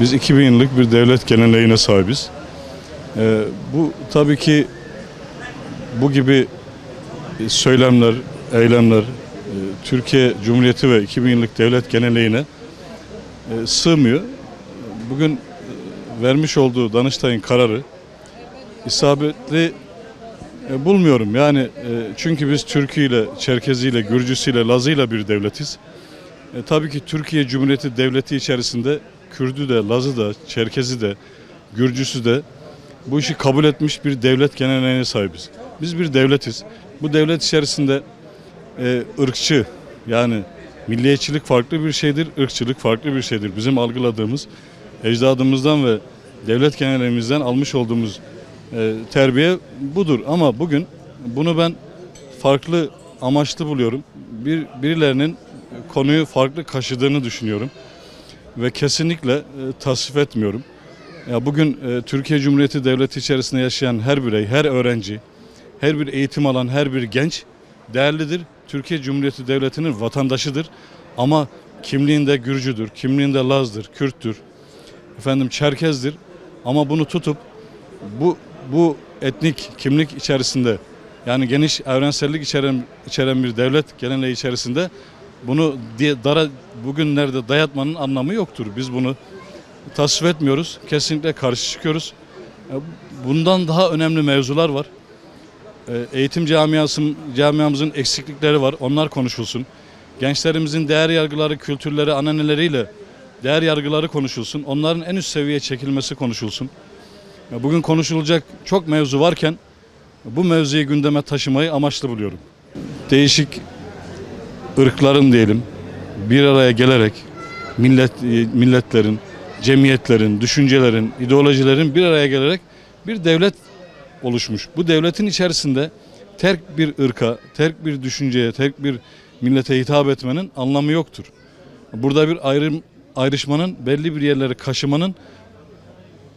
Biz 2000 yıllık bir devlet geleneğine sahibiz. Bu tabii ki bu gibi söylemler, eylemler Türkiye Cumhuriyeti ve 2000 yıllık devlet geleneğine sığmıyor. Bugün vermiş olduğu Danıştay'ın kararı isabetli bulmuyorum. Yani çünkü biz Türküyle, Çerkeziyle, Gürcüsüyle, Lazıyla bir devletiz. Tabii ki Türkiye Cumhuriyeti Devleti içerisinde Kürdü de, Lazı da, Çerkezi de, Gürcüsü de bu işi kabul etmiş bir devlet geleneğine sahibiz. Biz bir devletiz. Bu devlet içerisinde ırkçı, yani milliyetçilik farklı bir şeydir, ırkçılık farklı bir şeydir. Bizim algıladığımız ecdadımızdan ve devlet geleneğimizden almış olduğumuz terbiye budur. Ama bugün bunu ben farklı amaçlı buluyorum. Birilerinin konuyu farklı kaşıdığını düşünüyorum ve kesinlikle tasvip etmiyorum. Ya bugün Türkiye Cumhuriyeti Devleti içerisinde yaşayan her birey, her öğrenci, her bir eğitim alan her bir genç değerlidir. Türkiye Cumhuriyeti Devleti'nin vatandaşıdır. Ama kimliğinde Gürcüdür, kimliğinde Laz'dır, Kürttür, Çerkez'dir. Ama bunu tutup bu etnik kimlik içerisinde, yani geniş evrensellik içeren bir devlet geleneği içerisinde bunu bugünlerde dayatmanın anlamı yoktur. Biz bunu tasvip etmiyoruz. Kesinlikle karşı çıkıyoruz. Bundan daha önemli mevzular var. Eğitim camiamızın eksiklikleri var. Onlar konuşulsun. Gençlerimizin değer yargıları, kültürleri, ananeleriyle değer yargıları konuşulsun. Onların en üst seviyeye çekilmesi konuşulsun. Bugün konuşulacak çok mevzu varken bu mevzuyu gündeme taşımayı amaçlı buluyorum. Değişik ırkların diyelim bir araya gelerek milletlerin, cemiyetlerin, düşüncelerin, ideolojilerin bir araya gelerek bir devlet oluşmuş. Bu devletin içerisinde tek bir ırka, tek bir düşünceye, tek bir millete hitap etmenin anlamı yoktur. Burada bir ayrışmanın, belli bir yerleri kaşımanın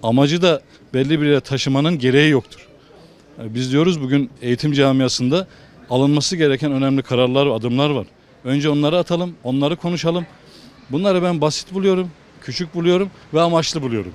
amacı da belli bir yere taşımanın gereği yoktur. Biz diyoruz bugün eğitim camiasında alınması gereken önemli kararlar, adımlar var. Önce onları atalım, onları konuşalım. Bunları ben basit buluyorum, küçük buluyorum ve amaçlı buluyorum.